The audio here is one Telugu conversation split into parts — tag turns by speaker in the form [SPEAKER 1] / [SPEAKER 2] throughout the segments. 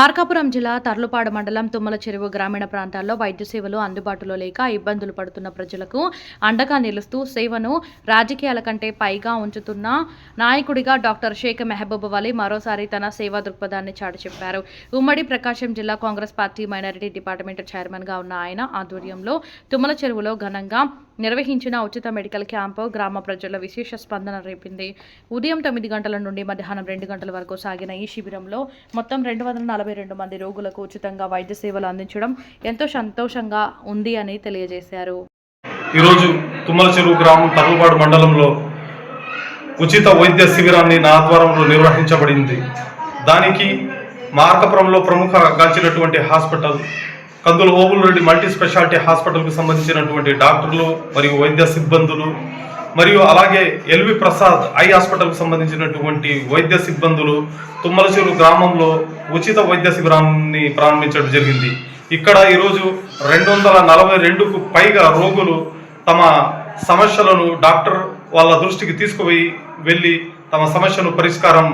[SPEAKER 1] మార్కాపురం జిల్లా తర్లుపాడు మండలం తుమ్మల చెరువు గ్రామీణ ప్రాంతాల్లో వైద్య సేవలు అందుబాటులో లేక ఇబ్బందులు పడుతున్న ప్రజలకు అండగా నిలుస్తూ సేవను రాజకీయాల కంటే పైగా ఉంచుతున్న నాయకుడిగా డాక్టర్ షేక్ మెహబూబ్ వలీ మరోసారి తన సేవా దృక్పథాన్ని చాటి చెప్పారు. ఉమ్మడి ప్రకాశం జిల్లా కాంగ్రెస్ పార్టీ మైనారిటీ డిపార్ట్మెంట్ చైర్మన్గా ఉన్న ఆయన ఆధ్వర్యంలో తుమ్మల చెరువులో ఘనంగా నిర్వహించిన ఉచిత మెడికల్ క్యాంపు గ్రామ ప్రజల విశేష స్పందన రేపింది. ఉదయం 9 గంటల నుండి మధ్యాహ్నం 2 గంటల వరకు సాగిన ఈ శిబిరంలో మొత్తం 242 మంది రోగులకు ఉచితంగా వైద్య సేవలు అందించడం ఎంతో సంతోషంగా ఉంది అని తెలియజేశారు.
[SPEAKER 2] ఈరోజు తుమ్మల చెరువు గ్రామం తర్లుపాడు మండలంలో ఉచిత వైద్య శిబిరాన్ని నా ఆధ్వర్యంలో నిర్వహించబడింది. దానికి మార్కాపురంలో ప్రముఖ గాంచినటువంటి హాస్పిటల్ కందుల ఓబుల్ మల్టీ స్పెషాలిటీ హాస్పిటల్కు సంబంధించినటువంటి డాక్టర్లు మరియు వైద్య సిబ్బందులు మరియు అలాగే ఎల్వి ప్రసాద్ ఐ హాస్పిటల్కు సంబంధించినటువంటి వైద్య సిబ్బందులు తుమ్మల చెరువు గ్రామంలో ఉచిత వైద్య శిబిరాన్ని ప్రారంభించడం జరిగింది. ఇక్కడ ఈరోజు 242కు పైగా రోగులు తమ సమస్యలను డాక్టర్ వాళ్ళ దృష్టికి వెళ్ళి తమ సమస్యను పరిష్కారం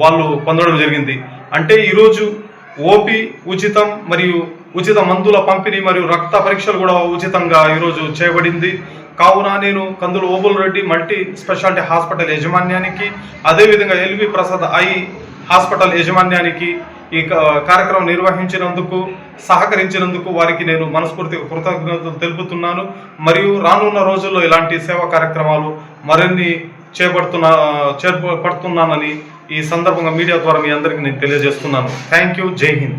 [SPEAKER 2] వాళ్ళు పొందడం జరిగింది. అంటే ఈరోజు ఓపీ ఉచితం మరియు ఉచిత మందుల పంపిణీ మరియు రక్త పరీక్షలు కూడా ఉచితంగా ఈరోజు చేయబడింది. కావున నేను Kandula Obul Reddy multi speciality hospital యాజమాన్యానికి అదేవిధంగా ఎల్వి ప్రసాద్ ఐ హాస్పిటల్ యాజమాన్యానికి ఈ కార్యక్రమం నిర్వహించినందుకు సహకరించినందుకు వారికి నేను మనస్ఫూర్తిగా కృతజ్ఞతలు తెలుపుతున్నాను. మరియు రానున్న రోజుల్లో ఇలాంటి సేవా కార్యక్రమాలు మరిన్ని చేపడుతున్నానని ఈ సందర్భంగా మీడియా ద్వారా మీ అందరికీ నేను తెలియజేస్తున్నాను. Thank you. జై హింద్.